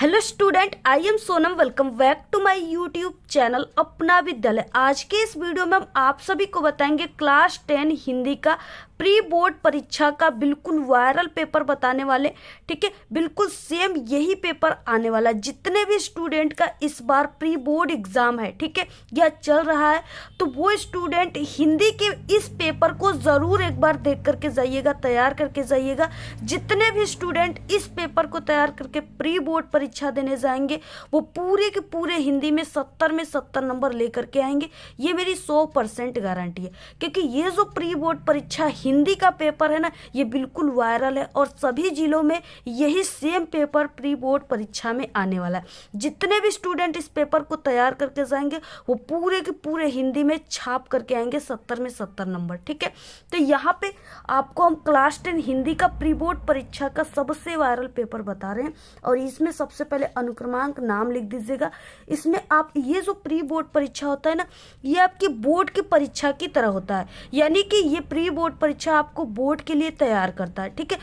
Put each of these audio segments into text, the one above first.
Hello student, I am Sonam. Welcome back to my YouTube channel Apna Vidyalaya. आज के इस video में हम आप सभी को बताएंगे क्लास 10 हिंदी का प्री बोर्ड परीक्षा का बिल्कुल वायरल पेपर बताने वाले। ठीक है, बिल्कुल सेम यही पेपर आने वाला। जितने भी स्टूडेंट का इस बार प्री बोर्ड एग्जाम है, ठीक है, यह चल रहा है, तो वो स्टूडेंट हिंदी के इस पेपर को जरूर एक बार देख करके जाइएगा, तैयार करके जाइएगा। जितने भी स्टूडेंट इस पेपर को तैयार करके प्री बोर्ड परीक्षा देने जाएंगे, वो पूरे के पूरे हिंदी में 70 में 70 नंबर लेकर के आएंगे। ये मेरी 100% गारंटी है, क्योंकि ये जो प्री बोर्ड परीक्षा हिंदी का पेपर है ना, ये बिल्कुल वायरल है और सभी जिलों में यही सेम पेपर प्री बोर्ड परीक्षा में आने वाला है। जितने भी स्टूडेंट इस पेपर को तैयार करके जाएंगे, वो पूरे के पूरे हिंदी में छाप करके आएंगे 70 में 70 नंबर। ठीक है, तो यहाँ पे आपको हम क्लास 10 हिंदी का प्री बोर्ड परीक्षा का सबसे वायरल पेपर बता रहे हैं। और इसमें सबसे पहले अनुक्रमांक नाम लिख दीजिएगा। इसमें आप ये जो प्री बोर्ड परीक्षा होता है ना, ये आपकी बोर्ड की परीक्षा की तरह होता है, यानी कि ये प्री बोर्ड परीक्षा आपको बोर्ड के लिए तैयार करता है। ठीक है,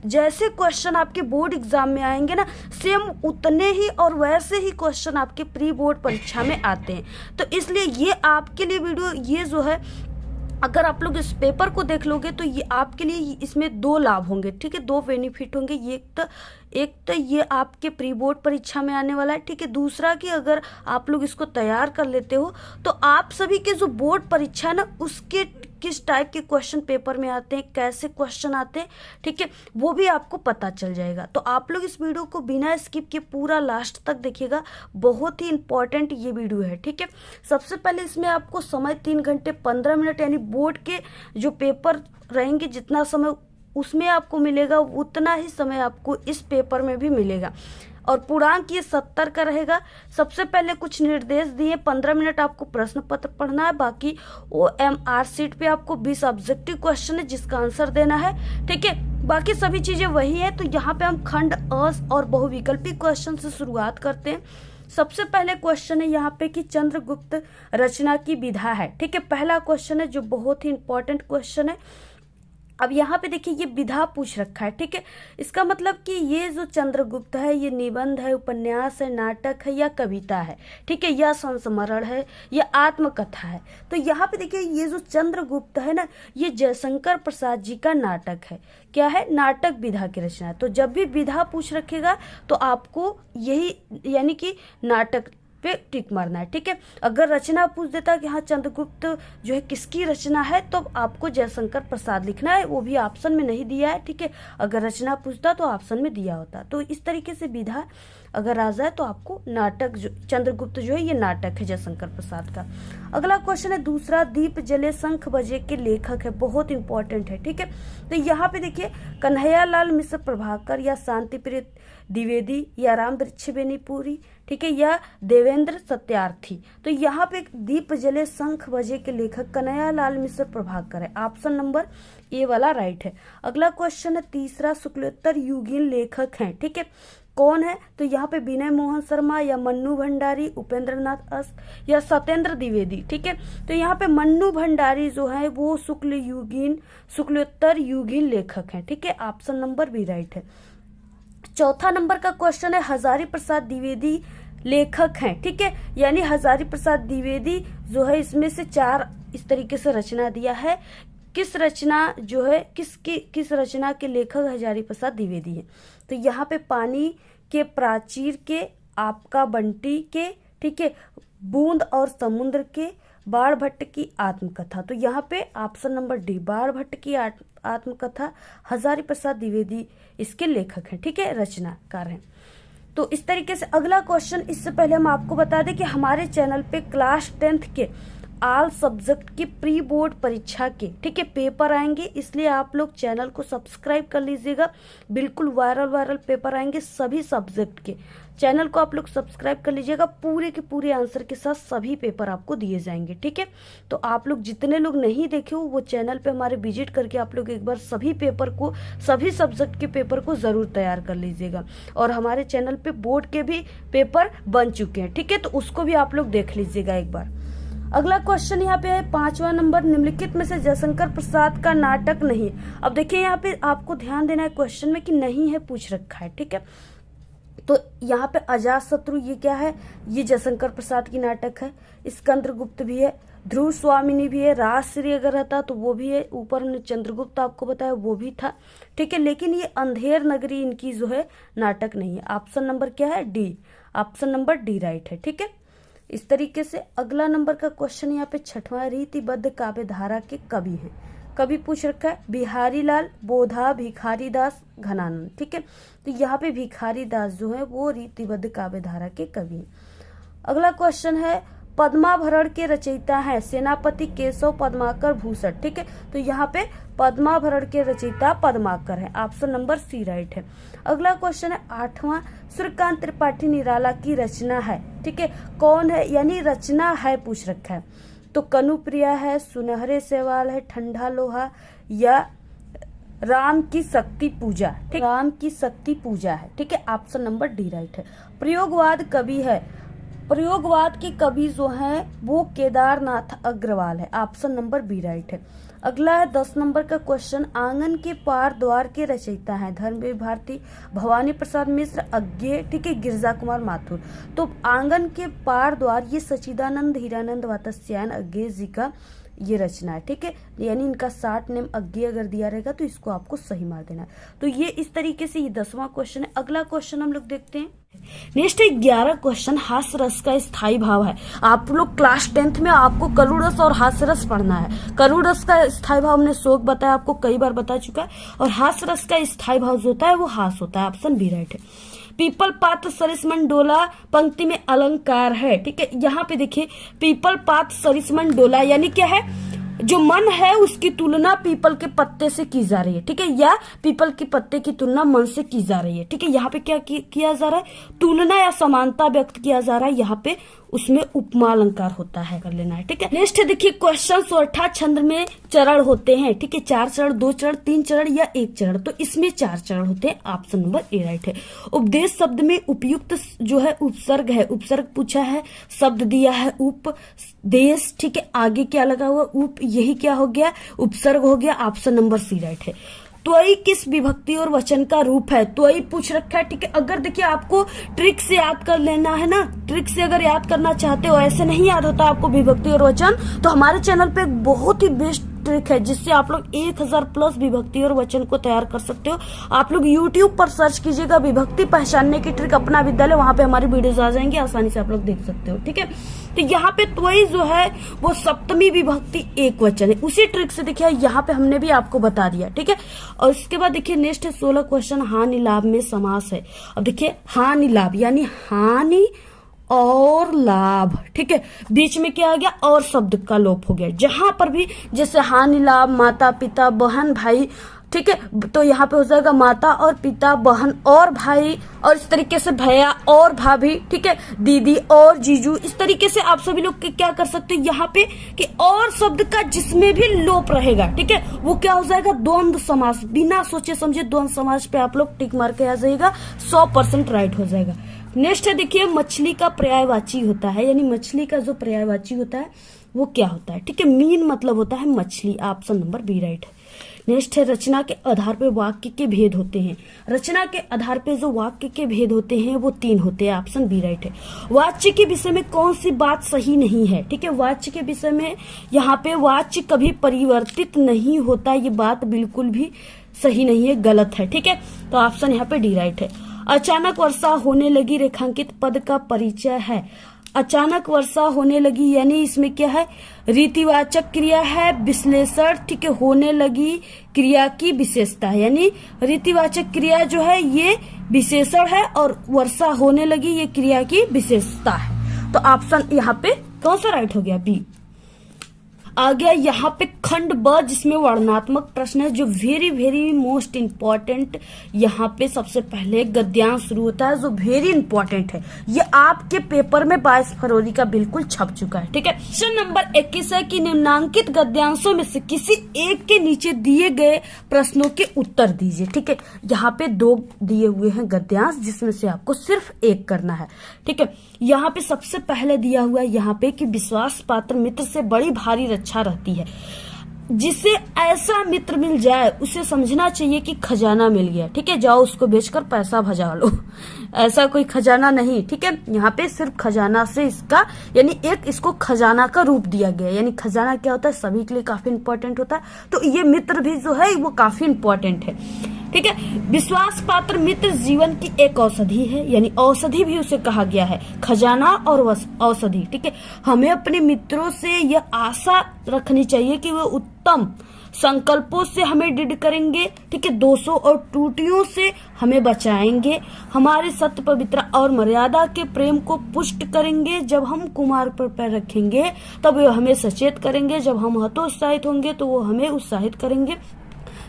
जैसे क्वेश्चन आपके बोर्ड एग्जाम में आएंगे ना, सेम उतने ही और वैसे ही क्वेश्चन आपके प्री बोर्ड परीक्षा में आते हैं। तो इसलिए ये आपके लिए वीडियो, ये जो है, अगर आप लोग इस पेपर को देख लोगे तो ये आपके लिए इसमें दो लाभ होंगे। ठीक है, दो बेनिफिट होंगे। एक तो ये आपके प्री बोर्ड परीक्षा में आने वाला है। ठीक है, दूसरा कि अगर आप लोग इसको तैयार कर लेते हो तो आप सभी के जो बोर्ड परीक्षा है ना, उसके किस टाइप के क्वेश्चन पेपर में आते हैं, कैसे क्वेश्चन आते हैं, ठीक है, वो भी आपको पता चल जाएगा। तो आप लोग इस वीडियो को बिना स्किप के पूरा लास्ट तक देखिएगा, बहुत ही इंपॉर्टेंट ये वीडियो है। ठीक है, सबसे पहले इसमें आपको समय 3 घंटे 15 मिनट, यानी बोर्ड के जो पेपर रहेंगे, जितना समय उसमें आपको मिलेगा, उतना ही समय आपको इस पेपर में भी मिलेगा। और पूर्णांक ये 70 का रहेगा। सबसे पहले कुछ निर्देश दिए, 15 मिनट आपको प्रश्न पत्र पढ़ना है। बाकी OMR सीट पे आपको 20 ऑब्जेक्टिव क्वेश्चन है, जिसका आंसर देना है। ठीक है, बाकी सभी चीजें वही है। तो यहाँ पे हम खंड अ और बहुविकल्पी क्वेश्चन से शुरुआत करते हैं। सबसे पहले क्वेश्चन है यहाँ पे कि चंद्रगुप्त रचना की विधा है। ठीक है, पहला क्वेश्चन है जो बहुत ही इंपॉर्टेंट क्वेश्चन है। अब यहाँ पे देखिए, ये विधा पूछ रखा है। ठीक है, इसका मतलब कि ये जो चंद्रगुप्त है, ये निबंध है, उपन्यास है, नाटक है या कविता है। ठीक है, या संस्मरण है या आत्मकथा है। तो यहाँ पे देखिए, ये जो चंद्रगुप्त है ना, ये जयशंकर प्रसाद जी का नाटक है। क्या है? नाटक विधा की रचना है। तो जब भी विधा पूछ रखेगा तो आपको यही, यानी कि नाटक पे टिक मारना है। ठीक है, अगर रचना पूछ देता कि हाँ चंद्रगुप्त जो है किसकी रचना है, तो आपको जयशंकर प्रसाद लिखना है, वो भी ऑप्शन में नहीं दिया है। ठीक है, अगर रचना पूछता तो ऑप्शन में दिया होता। तो इस तरीके से विधा अगर आ जाए तो आपको नाटक, जो चंद्रगुप्त जो है ये नाटक है जयशंकर प्रसाद का। अगला क्वेश्चन है दूसरा, दीप जले शंख बजे के लेखक है, बहुत इंपॉर्टेंट है। ठीक है, तो यहाँ पे देखिए, कन्हैयालाल मिश्र प्रभाकर या शांति प्रिय द्विवेदी या राम वृक्ष बेनीपुरी, ठीक है, या देवेंद्र सत्यार्थी। तो यहाँ पे दीप जले शंख बजे के लेखक कन्हैयालाल मिश्र प्रभाकर है। ऑप्शन नंबर ए वाला राइट है। अगला क्वेश्चन है तीसरा, शुक्लोत्तर युगीन लेखक हैं। ठीक है, कौन है? तो यहाँ पे विनय मोहन शर्मा या मन्नू भंडारी, उपेंद्र नाथ अस या सत्येंद्र द्विवेदी। ठीक है, तो यहाँ पे मन्नू भंडारी जो है वो शुक्लोत्तर युगीन लेखक हैं। ठीक है, ऑप्शन नंबर बी राइट है। चौथा नंबर का क्वेश्चन है, हजारी प्रसाद द्विवेदी लेखक हैं। ठीक है, यानी हजारी प्रसाद द्विवेदी जो है, इसमें से 4 इस तरीके से रचना दिया है। किस रचना जो है, किस रचना के लेखक हजारी प्रसाद द्विवेदी है? तो यहाँ पे पानी के प्राचीर के, आपका बंटी के, ठीक है, बूंद और समुद्र के, बाणभट्ट की आत्मकथा। तो यहाँ पे ऑप्शन नंबर डी, बाणभट्ट की आत्मकथा, हजारी प्रसाद द्विवेदी इसके लेखक हैं। ठीक है, रचनाकार हैं। तो इस तरीके से अगला क्वेश्चन, इससे पहले हम आपको बता दें कि हमारे चैनल पे क्लास 10th के ऑल सब्जेक्ट की प्री बोर्ड परीक्षा के, ठीक है, पेपर आएंगे। इसलिए आप लोग चैनल को सब्सक्राइब कर लीजिएगा। बिल्कुल वायरल पेपर आएंगे सभी सब्जेक्ट के। चैनल को आप लोग सब्सक्राइब कर लीजिएगा, पूरे के पूरे आंसर के साथ सभी पेपर आपको दिए जाएंगे। ठीक है, तो आप लोग जितने लोग नहीं देखे हो, वो चैनल पे हमारे विजिट करके आप लोग एक बार सभी पेपर को, सभी सब्जेक्ट के पेपर को जरूर तैयार कर लीजिएगा। और हमारे चैनल पे बोर्ड के भी पेपर बन चुके हैं। ठीक है, तो उसको भी आप लोग देख लीजिएगा एक बार। अगला क्वेश्चन यहाँ पे है 5वां नंबर, निम्नलिखित में से जयशंकर प्रसाद का नाटक नहीं। अब देखिए, यहाँ पे आपको ध्यान देना है क्वेश्चन में कि नहीं है पूछ रखा है। ठीक है, तो यहाँ पे अजातशत्रु ये क्या है, ये जयशंकर प्रसाद की नाटक है। स्कंदगुप्त भी है, ध्रुव स्वामिनी भी है, राजश्री अगर रहता तो वो भी है, ऊपर हमने चंद्रगुप्त आपको बताया वो भी था, ठीक है। लेकिन ये अंधेर नगरी इनकी जो है नाटक नहीं है। ऑप्शन नंबर क्या है, D, option number D right है, ठीक है। इस तरीके से अगला नंबर का क्वेश्चन यहाँ पे छठवां, रीतिबद्ध काव्य धारा के कवि हैं। कवि पूछ रखा है बिहारी लाल, बोधा, भिखारी दास, घनानंद, ठीक है। तो यहाँ पे भिखारी दास जो है वो रीतिबद्ध काव्य धारा के कवि हैं। अगला क्वेश्चन है पद्माभरण के रचयिता हैं सेनापति केशव पद्माकर भूषण, ठीक है। तो यहाँ पे पद्माभरण के रचयिता पद्माकर है, ऑप्शन नंबर सी राइट है। अगला क्वेश्चन है आठवां, सूर्यकांत त्रिपाठी निराला की रचना है, ठीक है। कौन है, यानी रचना है पूछ रखा है। तो कनुप्रिया है, सुनहरे सवाल है, ठंडा लोहा, या राम की शक्ति पूजा, ठीक, राम की शक्ति पूजा है, ठीक है। ऑप्शन नंबर डी राइट है। प्रयोगवाद कवि है, प्रयोगवाद के कवि जो हैं वो केदारनाथ अग्रवाल है, ऑप्शन नंबर बी राइट है। अगला है 10 नंबर का क्वेश्चन, आंगन के पार द्वार के रचयिता हैं धर्मवीर भारती, भवानी प्रसाद मिश्र, अज्ञे, ठीक है, गिरजा कुमार माथुर। तो आंगन के पार द्वार ये सचिदानंद हीरानंद वात्स्यायन अज्ञे जी का ये रचना है, ठीक है। यानी इनका शार्ट नेम अज्ञे अगर दिया रहेगा तो इसको आपको सही मार देना है। तो ये इस तरीके से ये 10वां क्वेश्चन है। अगला क्वेश्चन हम लोग देखते हैं। नेक्स्ट 11 क्वेश्चन, हास्य रस का स्थायी भाव है। आप लोग क्लास 10th में आपको करुण रस और हास्य रस पढ़ना है। करुण रस का स्थायी भाव हमने शोक बताया, आपको कई बार बता चुका है, और हास्य रस का स्थायी भाव जो होता है वो हास होता है, ऑप्शन बी राइट है। पीपल पात सरिसमन डोला पंक्ति में अलंकार है, ठीक है। यहाँ पे देखिए पीपल पात सरिसमन डोला यानी क्या है, जो मन है उसकी तुलना पीपल के पत्ते से की जा रही है, ठीक है, या पीपल के पत्ते की तुलना मन से की जा रही है, ठीक है। यहाँ पे क्या किया जा रहा है, तुलना या समानता व्यक्त किया जा रहा है, यहाँ पे उसमें उपमा अलंकार होता है, कर लेना है, ठीक है। नेक्स्ट है देखिए क्वेश्चन, सोरठा छंद में चरण होते हैं, ठीक है, 4 चरण, 2 चरण, 3 चरण या 1 चरण। तो इसमें 4 चरण होते हैं, ऑप्शन नंबर ए राइट है। उपदेश शब्द में उपयुक्त जो है उपसर्ग है, उपसर्ग पूछा है, शब्द दिया है उपदेश, ठीक है, आगे क्या लगा हुआ उप, यही क्या हो गया, उपसर्ग हो गया, ऑप्शन नंबर सी राइट है। त्वयी किस विभक्ति और वचन का रूप है, त्वयी पूछ रखा है, ठीक है। अगर देखिए आपको ट्रिक से याद कर लेना है ना, ट्रिक से अगर याद करना चाहते हो, ऐसे नहीं याद होता आपको विभक्ति और वचन, तो हमारे चैनल पे एक बहुत ही बेस्ट ट्रिक है जिससे आप लोग 1000 प्लस विभक्ति और वचन को तैयार कर सकते हो। आप लोग YouTube पर सर्च कीजिएगा विभक्ति पहचानने की ट्रिक अपना विद्यालय, वहां पे हमारी वीडियोस आ जाएंगी, आसानी से आप लोग देख सकते हो, ठीक है। तो यहाँ पे त्वयी जो है वो सप्तमी विभक्ति एक वचन है, उसी ट्रिक से देखिए यहाँ पे हमने भी आपको बता दिया, ठीक है। और इसके बाद देखिए नेक्स्ट है 16 क्वेश्चन, हानि लाभ में समास है। अब देखिए हानि लाभ यानी हानि और लाभ, ठीक है, बीच में क्या आ गया, और शब्द का लोप हो गया। जहां पर भी जैसे हानि लाभ, माता पिता बहन भाई, ठीक है, तो यहाँ पे हो जाएगा माता और पिता, बहन और भाई, और इस तरीके से भैया और भाभी, ठीक है, दीदी और जीजू। इस तरीके से आप सभी लोग क्या कर सकते हैं यहाँ पे कि और शब्द का जिसमें भी लोप रहेगा, ठीक है, वो क्या हो जाएगा, द्वंद्व समास। बिना सोचे समझे द्वंद्व समास पे आप लोग टिक मार के आ जाएगा, 100% राइट हो जाएगा। नेक्स्ट है देखिए मछली का पर्यायवाची होता है, यानी मछली का जो पर्यायवाची होता है वो क्या होता है, ठीक है, मीन मतलब होता है मछली, ऑप्शन नंबर बी राइट है। नेक्स्ट है रचना के आधार पे वाक्य के भेद होते हैं। रचना के आधार पे जो वाक्य के भेद होते हैं वो 3 होते हैं, ऑप्शन बी राइट है। वाच्य के विषय में कौन सी बात सही नहीं है, ठीक है, वाच्य के विषय में यहाँ पे वाच्य कभी परिवर्तित नहीं होता, ये बात बिल्कुल भी सही नहीं है, गलत है, ठीक है। तो ऑप्शन यहाँ पे डी राइट है। अचानक वर्षा होने लगी रेखांकित पद का परिचय है। अचानक वर्षा होने लगी यानी इसमें क्या है, रीतिवाचक क्रिया है, विश्लेषण, ठीक है, होने लगी क्रिया की विशेषता है, यानी रीतिवाचक क्रिया जो है ये विशेषण है और वर्षा होने लगी ये क्रिया की विशेषता है। तो ऑप्शन यहाँ पे कौन सा राइट हो गया, बी। आ गया यहाँ पे खंड ब जिसमें वर्णनात्मक प्रश्न है, जो वेरी वेरी मोस्ट इम्पोर्टेंट। यहाँ पे सबसे पहले गद्यांश शुरू होता है जो वेरी इंपॉर्टेंट है, ये आपके पेपर में 22 फरवरी का बिल्कुल छप चुका है, ठीक है। क्वेश्चन नंबर 21 है कि निम्नांकित गद्यांशों में से किसी एक के नीचे दिए गए प्रश्नों के उत्तर दीजिए, ठीक है। यहाँ पे 2 दिए हुए हैं गद्यांश जिसमें से आपको सिर्फ एक करना है, ठीक है। यहाँ पे सबसे पहले दिया हुआ है यहाँ पे कि विश्वास पात्र मित्र से बड़ी भारी रक्षा रहती है, जिसे ऐसा मित्र मिल जाए उसे समझना चाहिए कि खजाना मिल गया, ठीक है, जाओ उसको बेचकर पैसा भजा लो। ऐसा कोई खजाना नहीं, ठीक है। यहाँ पे सिर्फ खजाना से इसका यानी एक इसको खजाना का रूप दिया गया है। यानी खजाना क्या होता है, सभी के लिए काफी इंपॉर्टेंट होता है, तो ये मित्र भी जो है वो काफी इंपॉर्टेंट है, ठीक है। विश्वास पात्र मित्र जीवन की एक औषधि है, यानी औषधि भी उसे कहा गया है, खजाना और औषधि, ठीक है। हमें अपने मित्रों से यह आशा रखनी चाहिए कि वे उत्तम संकल्पों से हमें दृढ़ करेंगे, ठीक है, दोषों और त्रुटियों से हमें बचाएंगे, हमारे सत्य पवित्र और मर्यादा के प्रेम को पुष्ट करेंगे। जब हम कुमार पर पैर रखेंगे तब वे हमें सचेत करेंगे, जब हम हतोत्साहित होंगे तो वो हमें उत्साहित करेंगे।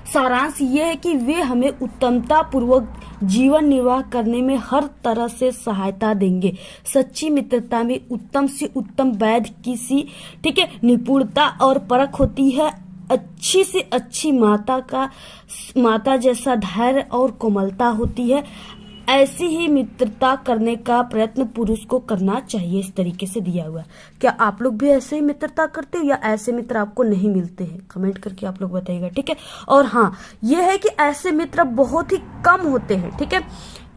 सारांश ये है कि वे हमें उत्तमता पूर्वक जीवन निर्वाह करने में हर तरह से सहायता देंगे। सच्ची मित्रता में उत्तम से उत्तम वैध की सी, ठीक है, निपुणता और परख होती है। अच्छी से अच्छी माता जैसा धैर्य और कोमलता होती है। ऐसी ही मित्रता करने का प्रयत्न पुरुष को करना चाहिए। इस तरीके से दिया हुआ है। क्या आप लोग भी ऐसे ही मित्रता करते हो या ऐसे मित्र आपको नहीं मिलते हैं? कमेंट करके आप लोग बताइएगा, ठीक है। और हाँ, ये है कि ऐसे मित्र बहुत ही कम होते हैं, ठीक है।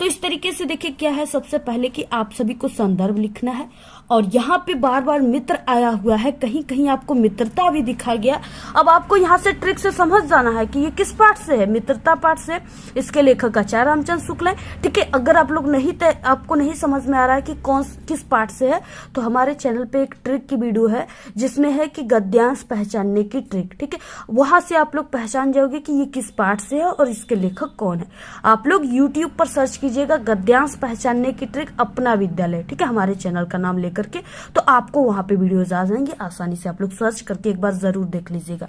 तो इस तरीके से देखिए क्या है, सबसे पहले कि आप सभी को संदर्भ लिखना है, और यहाँ पे बार बार मित्र आया हुआ है, कहीं कहीं आपको मित्रता भी दिखा गया। अब आपको यहाँ से ट्रिक से समझ जाना है कि ये किस पाठ से है, मित्रता पाठ से। इसके लेखक आचार्य रामचंद्र शुक्ल है, ठीक है। अगर आप लोग आपको नहीं समझ में आ रहा है कि किस पाठ से है, तो हमारे चैनल पे एक ट्रिक की वीडियो है जिसमें है कि गद्यांश पहचानने की ट्रिक, ठीक है। वहां से आप लोग पहचान जाओगे कि ये किस पाठ से है और इसके लेखक कौन है। आप लोग यूट्यूब पर सर्च कीजिएगा गद्यांश पहचानने की ट्रिक अपना विद्यालय, ठीक है, हमारे चैनल का नाम लेकर के, तो आपको वहां पे वीडियोज आ जाएंगे। आसानी से आप लोग सर्च करके एक बार जरूर देख लीजिएगा,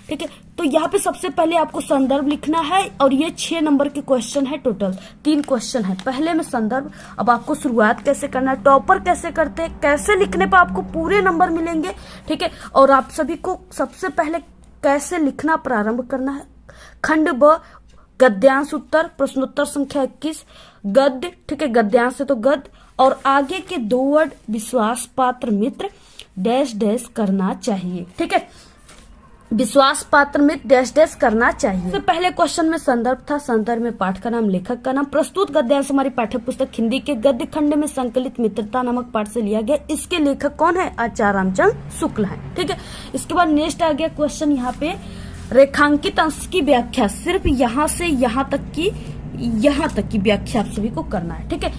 ठीक है। तो यहाँ पे सबसे पहले आपको संदर्भ लिखना है, और ये 6 नंबर के क्वेश्चन है, टोटल 3 क्वेश्चन है। पहले में संदर्भ। अब आपको शुरुआत कैसे करना है, टॉपर कैसे करते हैं, कैसे लिखने पर आपको पूरे नंबर मिलेंगे, ठीक है। और आप सभी को सबसे पहले कैसे लिखना प्रारंभ करना है। खंड ब, गद्यांश उत्तर, प्रश्नोत्तर संख्या 21, गद्य, ठीक है, गद्यांश से तो गद्य, और आगे के 2 वर्ड विश्वास पात्र मित्र डैश डैश करना चाहिए, ठीक है। विश्वास पात्र मित्र डैश डैश करना चाहिए। तो पहले क्वेश्चन में संदर्भ था, संदर्भ में पाठ का नाम, लेखक का नाम। प्रस्तुत गद्यांश हमारी पाठ्य पुस्तक हिंदी के गद्य खंड में संकलित मित्रता नामक पाठ से लिया गया। इसके लेखक कौन है? आचार्य रामचंद्र शुक्ल है, ठीक है। इसके बाद नेक्स्ट आ गया क्वेश्चन यहाँ पे, रेखांकित अंश की व्याख्या। सिर्फ यहाँ से यहाँ तक की व्याख्या आप सभी को करना है, ठीक है।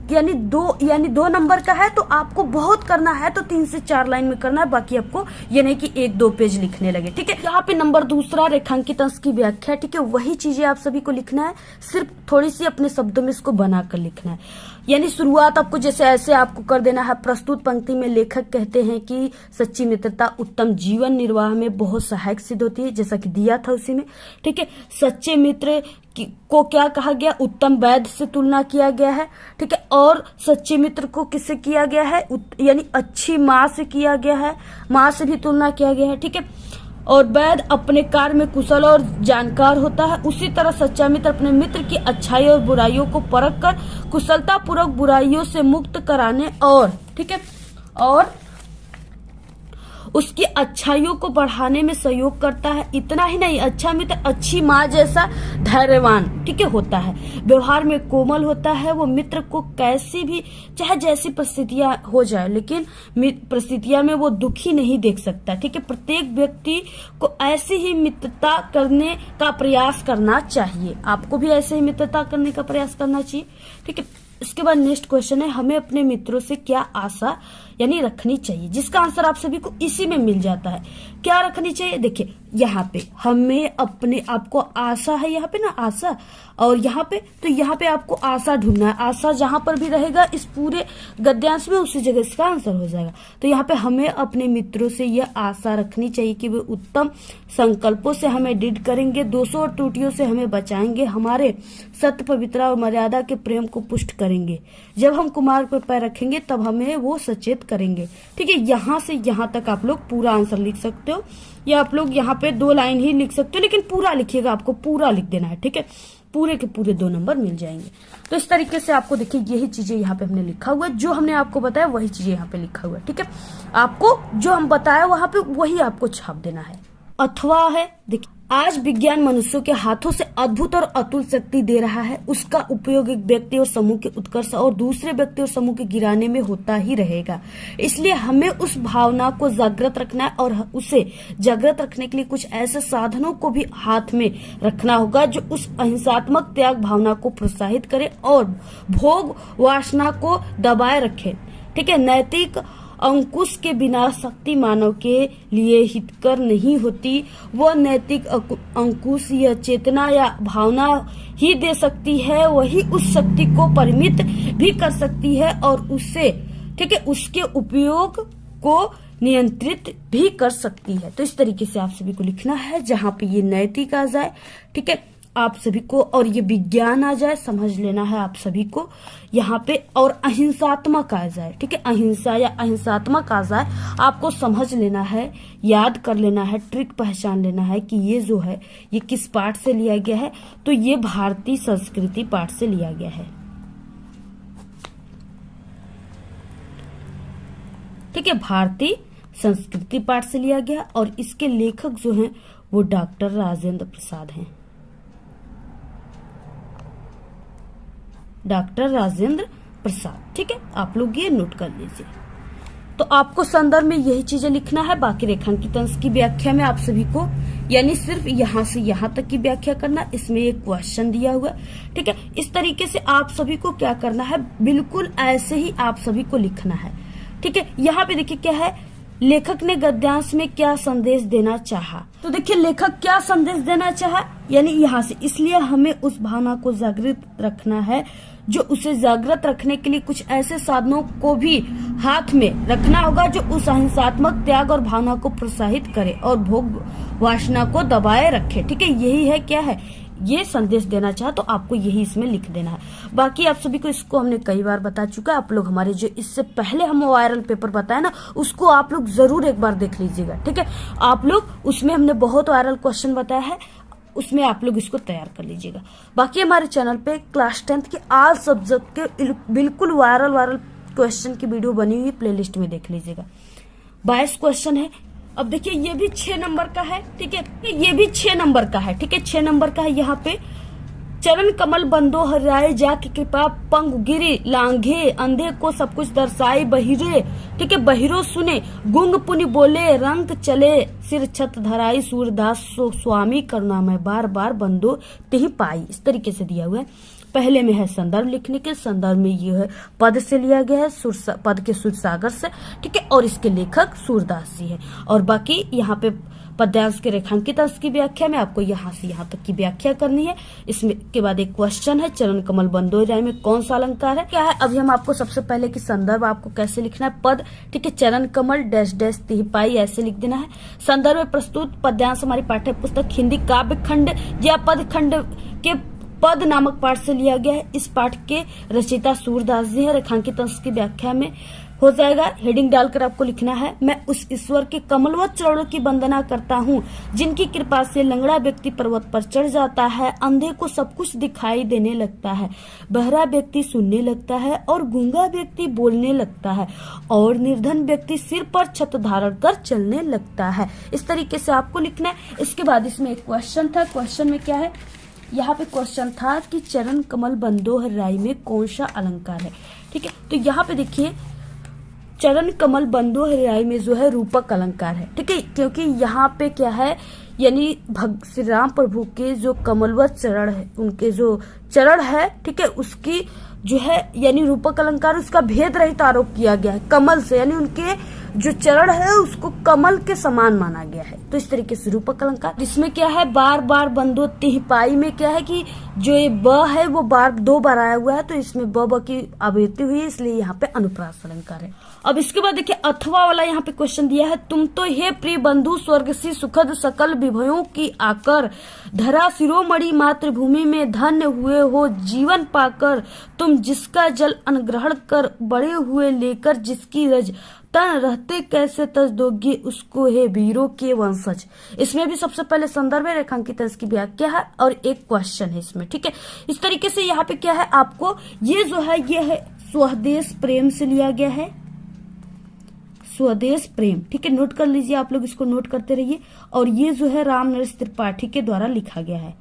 यानी दो नंबर का है तो आपको बहुत करना है तो 3 से 4 लाइन में करना है, बाकी आपको ये नहीं कि 1-2 पेज लिखने लगे, ठीक है। यहाँ पे नंबर दूसरा, रेखांकित अंश की व्याख्या, ठीक है। वही चीजें आप सभी को लिखना है, सिर्फ थोड़ी सी अपने शब्दों में इसको बनाकर लिखना है। यानी शुरुआत आपको जैसे ऐसे आपको कर देना है। प्रस्तुत पंक्ति में लेखक कहते हैं कि सच्ची मित्रता उत्तम जीवन निर्वाह में बहुत सहायक सिद्ध होती है, जैसा कि दिया था उसी में, ठीक है। सच्चे मित्र को क्या कहा गया? उत्तम वैद्य से तुलना किया गया है, ठीक है। और सच्चे मित्र को किससे किया गया है? यानी अच्छी माँ से किया गया है, माँ से भी तुलना किया गया है, ठीक है। और वैद्य अपने कार्य में कुशल और जानकार होता है। उसी तरह सच्चा मित्र अपने मित्र की अच्छाई और बुराइयों को परख कर कुशलता पूर्वक बुराइयों से मुक्त कराने और, ठीक है, और उसकी अच्छाइयों को बढ़ाने में सहयोग करता है। इतना ही नहीं, अच्छा मित्र अच्छी माँ जैसा धैर्यवान, ठीक है, होता है। व्यवहार में कोमल होता है। वो मित्र को कैसी भी चाहे जैसी परिस्थितियां हो जाए, लेकिन परिस्थितियां में वो दुखी नहीं देख सकता, ठीक है। प्रत्येक व्यक्ति को ऐसी ही मित्रता करने का प्रयास करना चाहिए। आपको भी ऐसे ही मित्रता करने का प्रयास करना चाहिए, ठीक है। इसके बाद नेक्स्ट क्वेश्चन है, हमें अपने मित्रों से क्या आशा यानी रखनी चाहिए, जिसका आंसर आप सभी को इसी में मिल जाता है। क्या रखनी चाहिए? देखिए यहाँ पे हमें अपने आपको आशा है, यहाँ पे ना आशा, और यहाँ पे आपको आशा ढूंढना है। आशा जहां पर भी रहेगा इस पूरे गद्यांश में, उसी जगह इसका आंसर हो जाएगा। तो यहाँ पे हमें अपने मित्रों से यह आशा रखनी चाहिए कि वे उत्तम संकल्पों से हमें दृढ़ करेंगे, दोषों और त्रुटियों से हमें बचाएंगे, हमारे सत्य पवित्रता और मर्यादा के प्रेम को पुष्ट करेंगे। जब हम कुमार पर पैर रखेंगे तब हमें वो सचेत करेंगे, ठीक है। यहाँ से यहाँ तक आप लोग पूरा आंसर लिख सकते हो, या आप लोग यहाँ पे 2 लाइन ही लिख सकते हो, लेकिन पूरा लिखिएगा, आपको पूरा लिख देना है, ठीक है। पूरे के पूरे 2 नंबर मिल जाएंगे। तो इस तरीके से आपको देखिए यही चीजें यहाँ पे हमने लिखा हुआ है, जो हमने आपको बताया वही चीजें यहाँ पे लिखा हुआ है, ठीक है। आपको जो हम बताया वहां पे वही आपको छाप देना है। अथवा है, देखिए आज विज्ञान मनुष्यों के हाथों से अद्भुत और अतुल शक्ति दे रहा है। उसका उपयोग एक व्यक्ति और समूह के उत्कर्ष और दूसरे व्यक्ति और समूह के गिराने में होता ही रहेगा। इसलिए हमें उस भावना को जागृत रखना है और उसे जागृत रखने के लिए कुछ ऐसे साधनों को भी हाथ में रखना होगा जो उस अहिंसात्मक त्याग भावना को प्रोत्साहित करे और भोग वासना को दबाए रखे। ठीक है, नैतिक अंकुश के बिना शक्ति मानव के लिए हितकर नहीं होती। वह नैतिक अंकुश या चेतना या भावना ही दे सकती है, वही उस शक्ति को परिमित भी कर सकती है और उससे ठीक है उसके उपयोग को नियंत्रित भी कर सकती है। तो इस तरीके से आप सभी को लिखना है, जहां पे ये नैतिक आ जाए, ठीक है, आप सभी को, और ये विज्ञान आ जाए, समझ लेना है आप सभी को यहाँ पे, और अहिंसात्मक आ जाए। ठीक है, अहिंसा या अहिंसात्मक आ जाए, आपको समझ लेना है, याद कर लेना है, ट्रिक पहचान लेना है कि ये जो है ये किस पाठ से लिया गया है। तो ये भारतीय संस्कृति पाठ से लिया गया है। ठीक है, भारतीय संस्कृति पाठ से लिया गया और इसके लेखक जो हैं वो डॉक्टर राजेंद्र प्रसाद हैं। डॉक्टर राजेंद्र प्रसाद। ठीक है, आप लोग ये नोट कर लीजिए। तो आपको संदर्भ में यही चीजें लिखना है। बाकी रेखांकित अंश की व्याख्या में आप सभी को यानी सिर्फ यहाँ से यहाँ तक की व्याख्या करना। इसमें एक क्वेश्चन दिया हुआ है। ठीक है, इस तरीके से आप सभी को क्या करना है, बिल्कुल ऐसे ही आप सभी को लिखना है। ठीक है, यहाँ पे देखिए क्या है, लेखक ने गद्यांश में क्या संदेश देना चाहा। तो देखिए लेखक क्या संदेश देना चाहा, यानी यहाँ से, इसलिए हमें उस भावना को जागृत रखना है जो उसे जागृत रखने के लिए कुछ ऐसे साधनों को भी हाथ में रखना होगा जो उस अहिंसात्मक त्याग और भावना को प्रोत्साहित करे और भोग वासना को दबाए रखे। ठीक है, यही है क्या है, ये संदेश देना चाहा, तो आपको यही इसमें लिख देना है। बाकी आप सभी को इसको हमने कई बार बता चुका है। आप लोग हमारे जो इससे पहले हम वायरल पेपर बताए ना, उसको आप लोग जरूर एक बार देख लीजिएगा। ठीक है, आप लोग उसमें हमने बहुत वायरल क्वेश्चन बताया है, उसमें आप लोग इसको तैयार कर लीजिएगा। बाकी हमारे चैनल पे क्लास 10th के ऑल सब्जेक्ट के बिल्कुल वायरल क्वेश्चन की वीडियो बनी हुई प्लेलिस्ट में देख लीजिएगा। 22 क्वेश्चन है। अब देखिए ये भी 6 नंबर का है। ठीक है, ये भी 6 नंबर का है। ठीक है, 6 नंबर का है। यहाँ पे चरण कमल बंदो हराए जाके कृपा पंग गिरी लांघे अंधे को सब कुछ दर्शाई बहिरे। ठीक है, बहिरो सुने गुंग पुनि बोले रंग चले सिर छत धराई सूरदास स्वामी करुणामय बार बार बंदो तिहि पाई। इस तरीके से दिया हुआ है। पहले में है संदर्भ लिखने के, संदर्भ में ये है पद से लिया गया है, पद के सुरसागर से। ठीक है, और इसके लेखक सूरदास जी है। और बाकी यहाँ पे पद्यांश के रेखांकित अंश की व्याख्या में आपको यहाँ से यहाँ तक की व्याख्या करनी है। इसमें के बाद एक क्वेश्चन है, चरण कमल बंदोई राय में कौन सा अलंकार है, क्या है। अभी हम आपको सबसे पहले की संदर्भ आपको कैसे लिखना है, पद। ठीक है, चरण कमल डैश डैश तिहिपाई ऐसे लिख देना है। संदर्भ में प्रस्तुत पद्यांश हमारी पाठ्य पुस्तक हिंदी काव्य खंड या पद खंड के पद नामक पाठ से लिया गया है। इस पाठ के रचयिता सूरदास जी है। रेखांकित अंश की व्याख्या में हो जाएगा, हेडिंग डालकर आपको लिखना है, मैं उस ईश्वर के कमलवत चरणों की वंदना करता हूँ जिनकी कृपा से लंगड़ा व्यक्ति पर्वत पर चढ़ जाता है, अंधे को सब कुछ दिखाई देने लगता है, बहरा व्यक्ति सुनने लगता है और गूंगा व्यक्ति बोलने लगता है और निर्धन व्यक्ति सिर पर छत धारण कर चलने लगता है। इस तरीके से आपको लिखना है। इसके बाद इसमें एक क्वेश्चन था। क्वेश्चन में क्या है, यहाँ पे क्वेश्चन था कि चरण कमल बंदोह राय में कौन सा अलंकार है। ठीक है, तो यहाँ पे देखिए चरण कमल बंदोह राय में जो है रूपक अलंकार है। ठीक है, क्योंकि यहाँ पे क्या है, यानी श्री राम प्रभु के जो कमलवत चरण है, उनके जो चरण है, ठीक है, उसकी जो है यानी रूपक अलंकार, उसका भेद रहित आरोप किया गया है कमल से, यानी उनके जो चरण है उसको कमल के समान माना गया है। तो इस तरीके से रूपक अलंकार। इसमें क्या है, बार बार बंदो तिहिपाई में क्या है कि जो ये ब है वो बार 2 बार आया हुआ है, तो इसमें ब की आवृत्ति हुई है, इसलिए यहाँ पे अनुप्रास अलंकार है। अब इसके बाद देखिए अथवा वाला यहाँ पे क्वेश्चन दिया है, तुम तो हे प्रिय बंधु स्वर्ग सी सुखद सकल विभयों की आकर धरा शिरोमणि मातृभूमि में धन्य हुए हो जीवन पाकर, तुम जिसका जल अनुग्रहण कर बड़े हुए लेकर जिसकी रज तन रहते कैसे तज दोगे उसको है वीरों के वंशज। इसमें भी सबसे पहले संदर्भ है, रेखांकित इसकी व्याख्या है और एक क्वेश्चन है इसमें। ठीक है, इस तरीके से यहाँ पे क्या है, आपको ये जो है ये है स्वदेश प्रेम से लिया गया है, स्वदेश प्रेम, ठीक है, नोट कर लीजिए, आप लोग इसको नोट करते रहिए। और ये जो है राम नरेश त्रिपाठी के द्वारा लिखा गया है।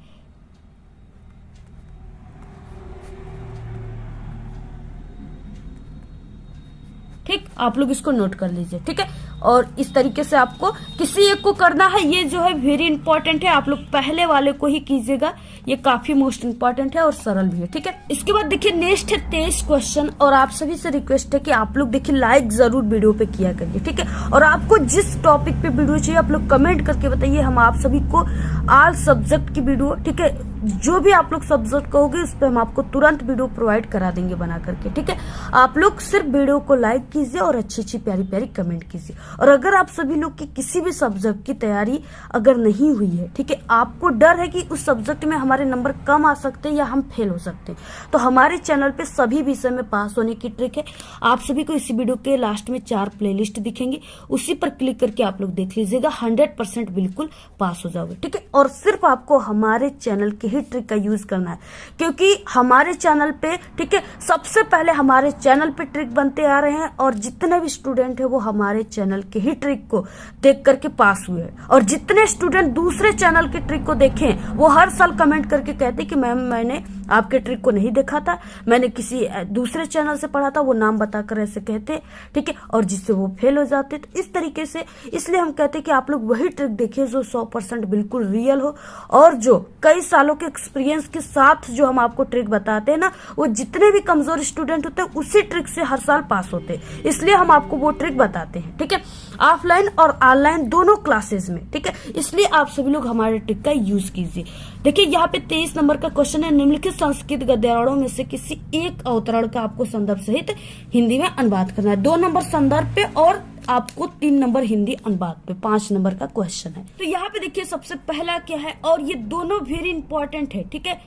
ठीक, आप लोग इसको नोट कर लीजिए, ठीक है। और इस तरीके से आपको किसी एक को करना है, ये जो है वेरी इंपॉर्टेंट है, आप लोग पहले वाले को ही कीजिएगा, ये काफी मोस्ट इंपॉर्टेंट है और सरल भी है, ठीक है। इसके बाद देखिए नेक्स्ट है 23 क्वेश्चन, और आप सभी से रिक्वेस्ट है कि आप लोग देखिए लाइक जरूर वीडियो पे किया करिए, ठीक है। और आपको जिस टॉपिक पे वीडियो चाहिए आप लोग कमेंट करके बताइए, हम आप सभी को ऑल सब्जेक्ट की वीडियो, ठीक है, जो भी आप लोग सब्जेक्ट कहोगे उस पर हम आपको तुरंत वीडियो प्रोवाइड करा देंगे बना करके, ठीक है। आप लोग सिर्फ वीडियो को लाइक कीजिए और अच्छी अच्छी प्यारी प्यारी कमेंट कीजिए। और अगर आप सभी लोग की किसी भी सब्जेक्ट की तैयारी अगर नहीं हुई है, ठीक है, आपको डर है कि उस सब्जेक्ट में हमारे नंबर कम आ सकते हैं या हम फेल हो सकते हैं, तो हमारे चैनल पे सभी विषय में पास होने की ट्रिक है। आप सभी को इसी वीडियो के लास्ट में 4 प्लेलिस्ट दिखेंगे, उसी पर क्लिक करके आप लोग देख लीजिएगा, 100% बिल्कुल पास हो जाओगे, ठीक है। और सिर्फ आपको हमारे चैनल के ही ट्रिक का यूज करना है, क्योंकि हमारे चैनल पे, ठीक है, सबसे पहले हमारे चैनल पे ट्रिक बनते आ रहे हैं, और जितने भी स्टूडेंट है वो हमारे चैनल के ही ट्रिक को देख करके पास हुए हैं। और जितने स्टूडेंट दूसरे चैनल के ट्रिक को देखें वो हर साल कमेंट करके कहते कि मैम मैंने आपके ट्रिक को नहीं देखा था, मैंने किसी दूसरे चैनल से पढ़ा था, वो नाम बताकर ऐसे कहते, ठीक है, और जिससे वो फेल हो जाते। तो इस तरीके से इसलिए हम कहते हैं कि आप लोग वही ट्रिक देखिए जो 100% बिल्कुल रियल हो, और जो कई सालों के एक्सपीरियंस के साथ जो हम आपको ट्रिक बताते हैं ना, वो जितने भी कमजोर स्टूडेंट होते हैं उसी ट्रिक से हर साल पास होते हैं, इसलिए हम आपको वो ट्रिक बताते हैं, ठीक है, ऑफलाइन और ऑनलाइन दोनों क्लासेस में, ठीक है। इसलिए आप सभी लोग हमारे ट्रिक का यूज कीजिए। देखिए यहाँ पे 23 नंबर का क्वेश्चन है, निम्नलिखित संस्कृत गद्यावरणों में से किसी एक अवतरण का आपको संदर्भ सहित हिंदी में अनुवाद करना है। 2 नंबर संदर्भ पे और आपको 3 नंबर हिंदी अनुवाद पे, 5 नंबर का क्वेश्चन है। तो यहाँ पे देखिए सबसे पहला क्या है, और ये दोनों वेरी इंपॉर्टेंट है, ठीक है,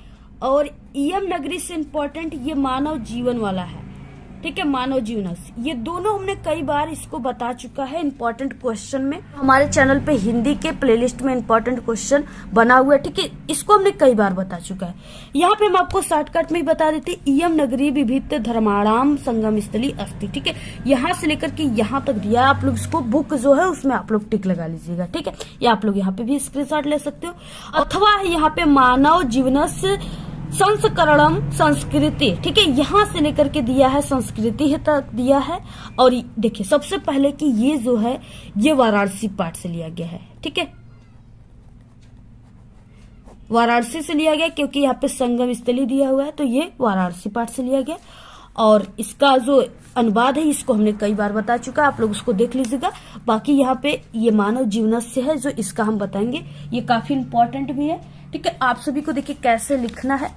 और ईयम नगरी से इंपॉर्टेंट ये मानव जीवन वाला है, ठीक है, मानव जीवन, ये दोनों हमने कई बार इसको बता चुका है इंपॉर्टेंट क्वेश्चन में। हमारे चैनल पे हिंदी के प्लेलिस्ट में इंपॉर्टेंट क्वेश्चन बना हुआ है, ठीक है, इसको हमने कई बार बता चुका है। यहाँ पे हम आपको शॉर्टकट में ही बता देते, इयम नगरी विभिन्न धर्माणाम संगम स्थली अस्ति, ठीक है, यहाँ से लेकर के यहाँ तक दिया, आप लोग इसको बुक जो है उसमें आप लोग टिक लगा लीजिएगा, ठीक है, या आप लोग यहाँ पे भी स्क्रीनशॉट ले सकते हो, अथवा यहाँ पे मानव जीवनस्य संस्करणम संस्कृति, ठीक है, यहाँ से लेकर के दिया है संस्कृति तक दिया है। और देखिए सबसे पहले कि ये जो है ये वाराणसी पाठ से लिया गया है, ठीक है, वाराणसी से लिया गया, क्योंकि यहाँ पे संगम स्थली दिया हुआ है, तो ये वाराणसी पाठ से लिया गया। और इसका जो अनुवाद है इसको हमने कई बार बता चुका है, आप लोग उसको देख लीजिएगा। बाकी यहाँ पे ये मानव जीवन से है जो इसका हम बताएंगे, ये काफी इंपॉर्टेंट भी है, ठीक है। आप सभी को देखिए कैसे लिखना है,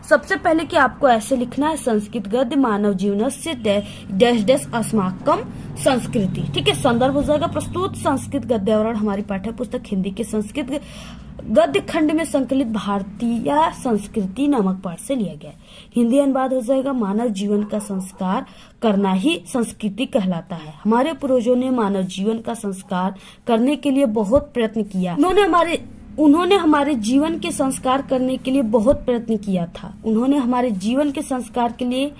सबसे पहले कि आपको ऐसे लिखना है, संस्कृत गद्य मानव जीवन से डैश डैश अस्माकम संस्कृति, ठीक है, संदर्भ हो जाएगा प्रस्तुत संस्कृत गद्यावरण हमारी पाठ्य पुस्तक हिंदी के संस्कृत गद्य खंड में संकलित भारतीय संस्कृति नामक पाठ से लिया गया है। हिंदी अनुवाद हो जाएगा, मानव जीवन का संस्कार करना ही संस्कृति कहलाता है। हमारे पूर्वजों ने मानव जीवन का संस्कार करने के लिए बहुत प्रयत्न किया, उन्होंने हमारे जीवन के संस्कार करने के लिए बहुत प्रयत्न किया था। उन्होंने हमारे जीवन के संस्कार के लिए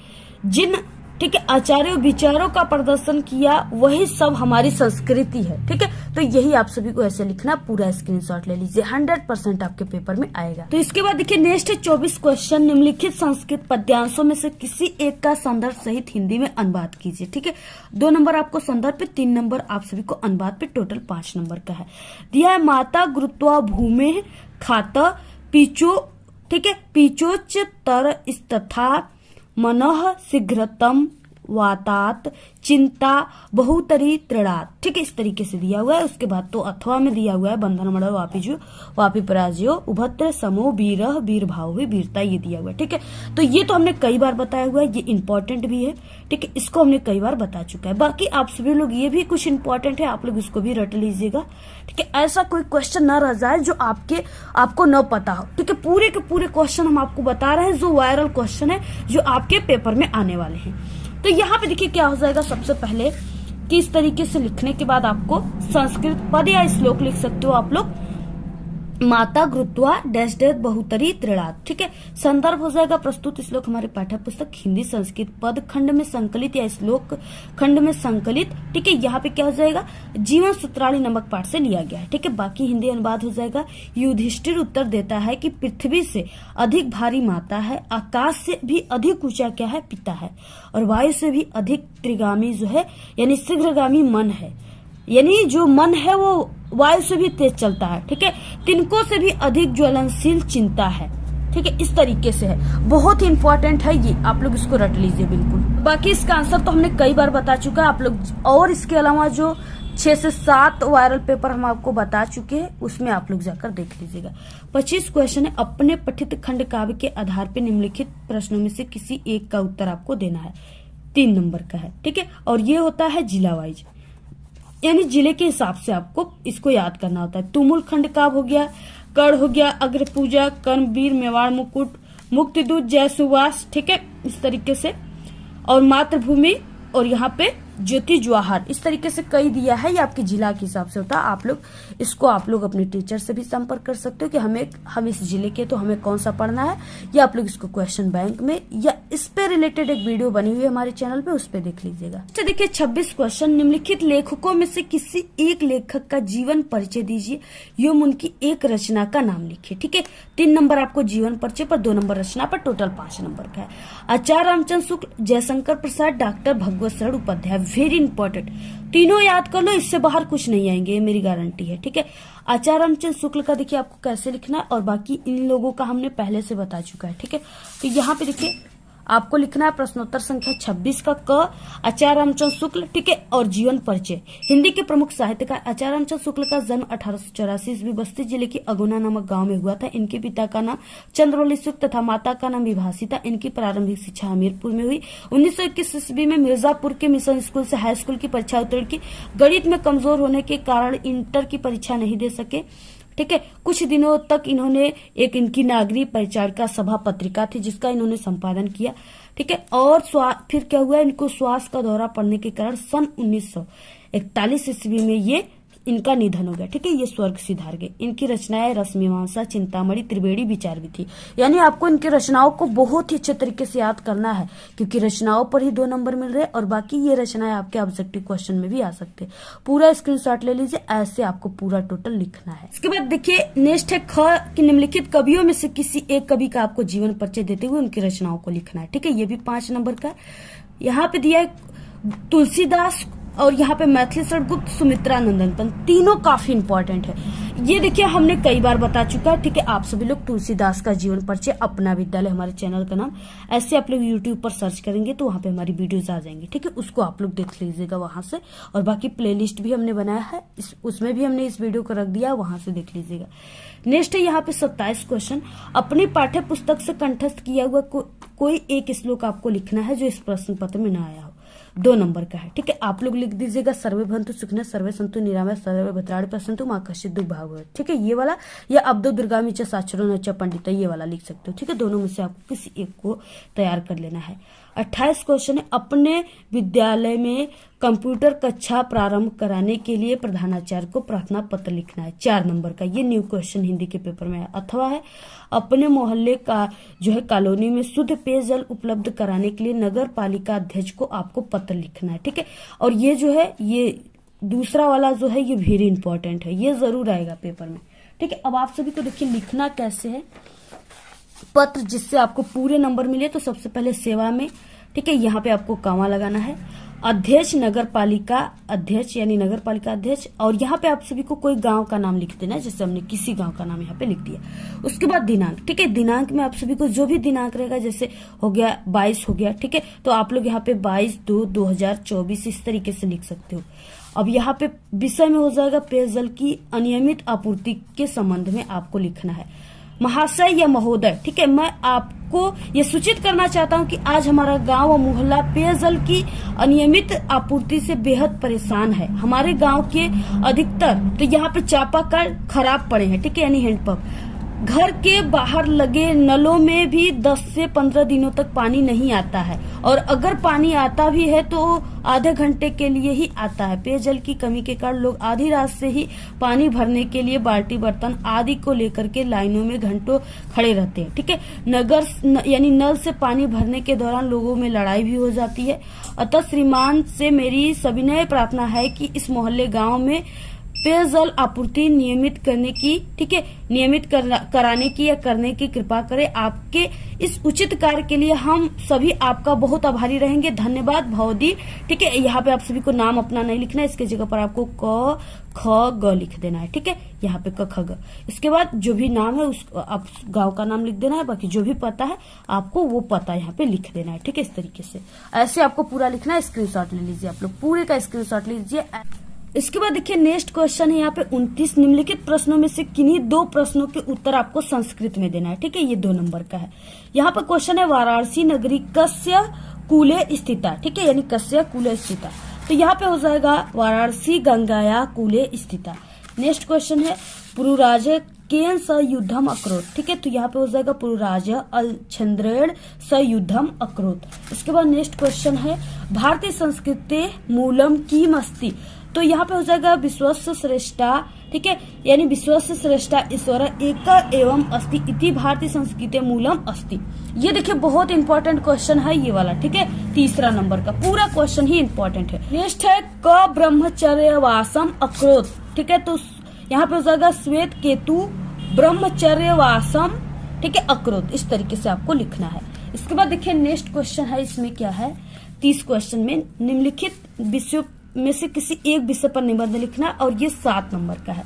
जिन, ठीक है, आचार्यों विचारों का प्रदर्शन किया वही सब हमारी संस्कृति है, ठीक है। तो यही आप सभी को ऐसे लिखना, पूरा स्क्रीनशॉट ले लीजिए, 100% आपके पेपर में आएगा। तो इसके बाद देखिए नेक्स्ट 24 क्वेश्चन, निम्नलिखित संस्कृत पद्यांशों में से किसी एक का संदर्भ सहित हिंदी में अनुवाद कीजिए, ठीक है। 2 नंबर आपको संदर्भ पे, 3 नंबर आप सभी को अनुवाद पे, टोटल 5 नंबर का है। दिया है, माता गुरुत्वा भूमि खाता पीचो, ठीक है, पीचोच तर तथा मनः शीघ्रतम वातात चिंता बहुतरी तृणात, ठीक है, इस तरीके से दिया हुआ है। उसके बाद तो अथवा में दिया हुआ है, बंधन मड़ वापिजो वापि पराजयो उभत्र समो वीरह वीर भाव वीरता, ये दिया हुआ है, ठीक है। तो ये तो हमने कई बार बताया हुआ है, ये इंपॉर्टेंट भी है, ठीक है, इसको हमने कई बार बता चुका है। बाकी आप सभी लोग ये भी कुछ इंपॉर्टेंट है, आप लोग इसको भी रट लीजिएगा, ठीक है, ऐसा कोई क्वेश्चन न रह जाए जो आपको न पता हो, ठीक है। पूरे के पूरे क्वेश्चन हम आपको बता रहे हैं जो वायरल क्वेश्चन है, जो आपके पेपर में आने वाले हैं। तो यहाँ पे देखिए क्या हो जाएगा, सबसे पहले कि इस तरीके से लिखने के बाद आपको संस्कृत पद या श्लोक लिख सकते हो आप लोग, माता गुरुत्वा डैश डैश बहुतरी त्रिणाद। ठीक है, संदर्भ हो जाएगा प्रस्तुत श्लोक हमारे पाठ्य पुस्तक हिंदी संस्कृत पद खंड में संकलित या श्लोक खंड में संकलित। ठीक है, यहाँ पे क्या हो जाएगा, जीवन सूत्रावली नामक पाठ से लिया गया है। ठीक है, बाकी हिंदी अनुवाद हो जाएगा। युधिष्ठिर उत्तर देता है कि पृथ्वी से अधिक भारी माता है, आकाश से भी अधिक ऊंचा क्या है, पिता है, और वायु से भी अधिक त्रिगामी जो है यानी शीघ्रगामी मन है, यानी जो मन है वो वायु से भी तेज चलता है। ठीक है, तिनकों से भी अधिक ज्वलनशील चिंता है। ठीक है, इस तरीके से है, बहुत ही इंपॉर्टेंट है ये, आप लोग इसको रट लीजिए बिल्कुल। बाकी इसका आंसर तो हमने कई बार बता चुका है आप लोग, और इसके अलावा जो 6 से 7 वायरल पेपर हम आपको बता चुके हैं उसमें आप लोग जाकर देख लीजिएगा। 25 क्वेश्चन है, अपने पठित खंड काव्य के आधार पर निम्नलिखित प्रश्नों में से किसी एक का उत्तर आपको देना है। 3 नंबर का है। ठीक है, और ये होता है जिला वाइज, यानी जिले के हिसाब से आपको इसको याद करना होता है। तुमुल खंड काव्य हो गया, कड़ हो गया, अग्र पूजा, कर्मवीर, मेवाड़ मुकुट, मुक्तिदूत, जय सुवास। ठीक है, इस तरीके से, और मातृभूमि, और यहाँ पे ज्योति जवाहर, इस तरीके से कई दिया है। ये आपके जिला के हिसाब से होता है। आप लोग इसको आप लोग अपने टीचर से भी संपर्क कर सकते हो कि हम इस जिले के तो हमें कौन सा पढ़ना है, या आप लोग इसको क्वेश्चन बैंक में या इस पे रिलेटेड एक वीडियो बनी हुई है हमारे चैनल पे, उस पे देख लीजिएगा। अच्छा देखिए 26 क्वेश्चन, निम्नलिखित लेखकों में से किसी एक लेखक का जीवन परिचय दीजिए एवं उनकी एक रचना का नाम लिखिए। ठीक है, 3 नंबर आपको जीवन परिचय पर, 2 नंबर रचना पर, टोटल 5 नंबर का है। आचार्य रामचंद्र शुक्ल, जयशंकर प्रसाद, डॉक्टर भगवत शरण उपाध्याय, वेरी इंपॉर्टेंट, तीनों याद कर लो, इससे बाहर कुछ नहीं आएंगे, ये मेरी गारंटी है। ठीक है, आचार्य रामचंद्र शुक्ल का देखिए आपको कैसे लिखना है, और बाकी इन लोगों का हमने पहले से बता चुका है। ठीक है, तो यहाँ पे देखिए आपको लिखना है प्रश्नोत्तर संख्या 26 का क, आचार्य रामचंद्र शुक्ल। ठीक है, और जीवन परिचय। हिंदी के प्रमुख साहित्यकार आचार्य रामचंद्र शुक्ल का जन्म 1884 ईस्वी बस्ती जिले की अगुना नामक गांव में हुआ था। इनके पिता का नाम चंद्रवली शुक्ल तथा माता का नाम विभासी था। इनकी प्रारंभिक शिक्षा हमीरपुर में हुई। 1921 ईस्वी में मिर्जापुर के मिशन स्कूल से हाई स्कूल की परीक्षा उत्तीर्ण की। गणित में कमजोर होने के कारण इंटर की परीक्षा नहीं दे सके। ठीक है, कुछ दिनों तक इन्होंने एक इनकी नागरिक परिचारिका सभा पत्रिका थी जिसका इन्होंने संपादन किया। ठीक है, और फिर क्या हुआ, इनको श्वास का दौरा पड़ने के कारण सन 1941 ईस्वी में ये इनका निधन हो गया। ठीक है, ये स्वर्ग सिधार गए। इनकी रचनाएं रसमीमांसा, चिंतामणि, त्रिवेणी विचार भी थी। यानी आपको इनकी रचनाओं को बहुत ही अच्छे तरीके से याद करना है, क्योंकि रचनाओं पर ही 2 नंबर मिल रहे हैं, और बाकी ये रचनाएं आपके ऑब्जेक्टिव क्वेश्चन में भी आ सकते हैं। पूरा स्क्रीनशॉट ले लीजिए, ऐसे आपको पूरा टोटल लिखना है। इसके बाद देखिए नेक्स्ट है ख कि निम्नलिखित कवियों में से किसी एक कवि का आपको जीवन परिचय देते हुए उनकी रचनाओं को लिखना है। ठीक है, ये भी 5 नंबर का। यहाँ पे दिया है तुलसीदास, और यहाँ पे मैथिली शरण गुप्त, सुमित्रा नंदन पंत, तीनों काफी इंपॉर्टेंट है। ये देखिए हमने कई बार बता चुका है। ठीक है, आप सभी लोग तुलसीदास का जीवन परिचय, अपना विद्यालय हमारे चैनल का नाम, ऐसे आप लोग यूट्यूब पर सर्च करेंगे तो वहां पे हमारी वीडियोस आ जाएंगी। ठीक है, उसको आप लोग देख लीजिएगा वहां से, और बाकी प्लेलिस्ट भी हमने बनाया है, उसमें भी हमने इस वीडियो को रख दिया, वहां से देख लीजिएगा। नेक्स्ट है यहाँ पे 27 क्वेश्चन, अपनी पाठ्य पुस्तक से कंठस्थ किया हुआ कोई एक श्लोक आपको लिखना है जो इस प्रश्न पत्र में न आया हो। 2 नंबर का है। ठीक है, आप लोग लिख दीजिएगा सर्वे भवन्तु सुखिनः, सर्वे सन्तु निरामया, सर्वे भद्राणि पश्यन्तु मा कश्चित् दुर्भाग् भवेत्। ठीक है, ये वाला, या अब्दो दुर्गामी च साक्षरो न च पंडित, ये वाला लिख सकते हो। ठीक है, दोनों में से आपको किसी एक को तैयार कर लेना है। 28 क्वेश्चन है, अपने विद्यालय में कंप्यूटर कक्षा प्रारंभ कराने के लिए प्रधानाचार्य को प्रार्थना पत्र लिखना है। 4 नंबर का, ये न्यू क्वेश्चन हिंदी के पेपर में है। अथवा है, अपने मोहल्ले का जो है कॉलोनी में शुद्ध पेयजल उपलब्ध कराने के लिए नगर पालिका अध्यक्ष को आपको पत्र लिखना है। ठीक है, और ये जो है, ये दूसरा वाला जो है ये वेरी इंपॉर्टेंट है, ये जरूर आएगा पेपर में। ठीक है, अब आप सभी को देखिए लिखना कैसे है पत्र जिससे आपको पूरे नंबर मिले। तो सबसे पहले सेवा में, ठीक है, यहाँ पे आपको कॉमा लगाना है। अध्यक्ष, नगर पालिका अध्यक्ष यानी नगर पालिका अध्यक्ष, और यहाँ पे आप सभी को कोई गांव का नाम लिख देना है, जैसे हमने किसी गांव का नाम यहाँ पे लिख दिया। उसके बाद दिनांक। ठीक है, दिनांक में आप सभी को जो भी दिनांक रहेगा, जैसे हो गया 22 हो गया। ठीक है, तो आप लोग यहाँ पे 22/2/2024 इस तरीके से लिख सकते हो। अब यहाँ पे विषय में हो जाएगा पेयजल की अनियमित आपूर्ति के संबंध में आपको लिखना है। महाशय या महोदय, ठीक है, मैं आपको ये सूचित करना चाहता हूँ कि आज हमारा गांव और मोहल्ला पेयजल की अनियमित आपूर्ति से बेहद परेशान है। हमारे गांव के अधिकतर तो यहाँ पे चापाकल खराब पड़े हैं। ठीक है, यानी हैंडपंप घर के बाहर लगे नलों में भी 10 से 15 दिनों तक पानी नहीं आता है, और अगर पानी आता भी है तो आधे घंटे के लिए ही आता है। पेयजल की कमी के कारण लोग आधी रात से ही पानी भरने के लिए बाल्टी, बर्तन आदि को लेकर के लाइनों में घंटों खड़े रहते हैं। ठीक है, यानी नल से पानी भरने के दौरान लोगों में लड़ाई भी हो जाती है। अतः श्रीमान से मेरी सविनय प्रार्थना है कि इस मोहल्ले गांव में पेयजल आपूर्ति नियमित करने की, ठीक है, नियमित कराने की या करने की कृपा करें। आपके इस उचित कार्य के लिए हम सभी आपका बहुत आभारी रहेंगे। धन्यवाद भवदी। ठीक है, यहाँ पे आप सभी को नाम अपना नहीं लिखना है, इसके जगह पर आपको क ख ग लिख देना है। ठीक है, यहाँ पे क ख ग, इसके बाद जो भी नाम है उस आप गांव का नाम लिख देना है। बाकी जो भी पता है आपको वो पता यहाँ पे लिख देना है। ठीक है, इस तरीके से ऐसे आपको पूरा लिखना है। स्क्रीनशॉट ले लीजिए, आप लोग पूरे का स्क्रीनशॉट लीजिए। इसके बाद देखिए नेक्स्ट क्वेश्चन है यहाँ पे 29 निम्नलिखित प्रश्नों में से किन्हीं 2 प्रश्नों के उत्तर आपको संस्कृत में देना है। ठीक है, ये 2 नंबर का है। यहाँ पे क्वेश्चन है वाराणसी नगरी कस्य कूले स्थिता। ठीक है, यानी कस्य कूले स्थिता, तो यहाँ पे हो जाएगा वाराणसी गंगाया कूले स्थिता। नेक्स्ट क्वेश्चन है पुरुराज केन स युद्धम अकरोत। ठीक है, तो यहाँ पे हो जाएगा पुरुराज अलछंद्रेण स युद्धम अकरोत। इसके बाद नेक्स्ट क्वेश्चन है भारतीय संस्कृति मूलम कीम अस्ति। तो यहाँ पे हो जाएगा विश्वस्य श्रेष्ठा। ठीक है, यानी विश्वस्य श्रेष्ठा ईश्वर एक एवं अस्ति इति भारतीय संस्कृति मूलम अस्ति। ये देखिए बहुत इंपॉर्टेंट क्वेश्चन है ये वाला। ठीक है, 3 नंबर का पूरा क्वेश्चन ही इंपॉर्टेंट है। नेक्स्ट है क ब्रह्मचर्यवासम अकरोत। ठीक है, तो यहाँ पे हो जाएगा श्वेत केतु ब्रह्मचर्यवासम, ठीक है, अकरोत। इस तरीके से आपको लिखना है। इसके बाद देखिए नेक्स्ट क्वेश्चन है, इसमें क्या है 30 क्वेश्चन में निम्नलिखित विषयों में से किसी एक विषय पर निबंध लिखना, और ये 7 नंबर का है।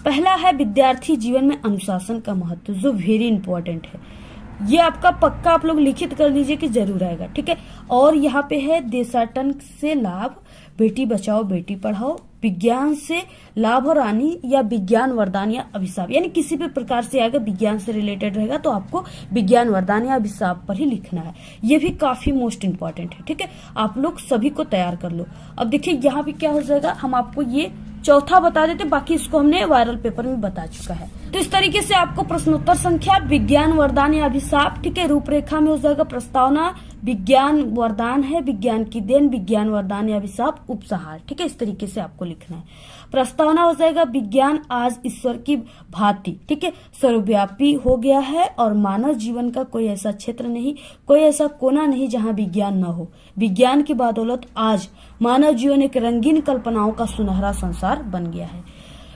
पहला है विद्यार्थी जीवन में अनुशासन का महत्व, जो वेरी इंपॉर्टेंट है। ये आपका पक्का आप लोग लिखित कर लीजिए कि जरूर आएगा। ठीक है, और यहाँ पे है देशाटन से लाभ, बेटी बचाओ बेटी पढ़ाओ, विज्ञान से लाभ और हानि या विज्ञान वरदान या अभिशाप, यानी किसी भी प्रकार से आएगा विज्ञान से रिलेटेड रहेगा तो आपको विज्ञान वरदान या अभिशाप पर ही लिखना है। ये भी काफी मोस्ट इंपॉर्टेंट है। ठीक है, आप लोग सभी को तैयार कर लो। अब देखिए यहाँ पे क्या हो जाएगा, हम आपको ये चौथा बता देते, बाकी इसको हमने वायरल पेपर में बता चुका है। तो इस तरीके से आपको प्रश्नोत्तर संख्या विज्ञान वरदान या अभिशाप, ठीक है, रूपरेखा में हो जाएगा प्रस्तावना विज्ञान वरदान है, विज्ञान की देन, विज्ञान वरदान या अभिशाप, उपसंहार। ठीक है, इस तरीके से आपको लिखना है। प्रस्तावना हो जाएगा विज्ञान आज ईश्वर की भांति, ठीक है, सर्वव्यापी हो गया है और मानव जीवन का कोई ऐसा क्षेत्र नहीं, कोई ऐसा कोना नहीं जहां विज्ञान न हो। विज्ञान की बदौलत आज मानव जीवन एक रंगीन कल्पनाओं का सुनहरा संसार बन गया है।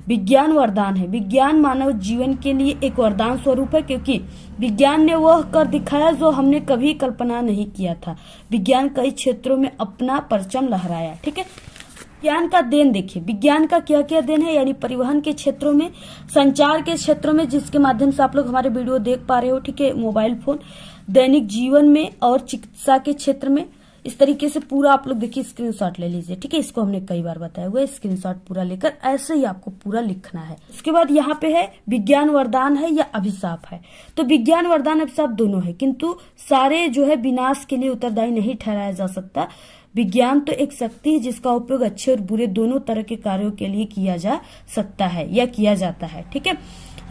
विज्ञान वरदान है, विज्ञान मानव जीवन के लिए एक वरदान स्वरूप है, क्योंकि विज्ञान ने वह कर दिखाया जो हमने कभी कल्पना नहीं किया था। विज्ञान कई क्षेत्रों में अपना परचम लहराया। ठीक है, विज्ञान का देन देखिए, विज्ञान का क्या क्या देन है, यानी परिवहन के क्षेत्रों में, संचार के क्षेत्रों में, जिसके माध्यम से आप लोग हमारे वीडियो देख पा रहे हो, ठीक है, मोबाइल फोन, दैनिक जीवन में और चिकित्सा के क्षेत्र में। इस तरीके से पूरा आप लोग देखिए स्क्रीनशॉट ले लीजिए। ठीक है, इसको हमने कई बार बताया हुआ है, स्क्रीनशॉट पूरा लेकर ऐसे ही आपको पूरा लिखना है। उसके बाद यहाँ पे है विज्ञान वरदान है या अभिशाप है। तो विज्ञान वरदान अभिशाप दोनों है, किंतु सारे जो है विनाश के लिए उत्तरदायी नहीं ठहराया जा सकता। विज्ञान तो एक शक्ति है जिसका उपयोग अच्छे और बुरे दोनों तरह के कार्यों के लिए किया जा सकता है या किया जाता है। ठीक है,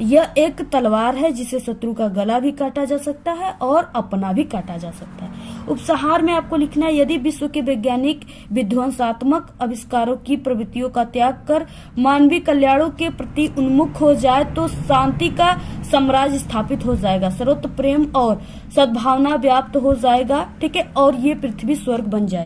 यह एक तलवार है जिसे शत्रु का गला भी काटा जा सकता है और अपना भी काटा जा सकता है। उपसंहार में आपको लिखना है, यदि विश्व के वैज्ञानिक विध्वंसात्मक आविष्कारों की प्रवृत्तियों का त्याग कर मानवीय कल्याणों के प्रति उन्मुख हो जाए तो शांति का साम्राज्य स्थापित हो जाएगा, सर्वत्र प्रेम और सद्भावना व्याप्त हो जाएगा। ठीक है, और ये पृथ्वी स्वर्ग बन जाए।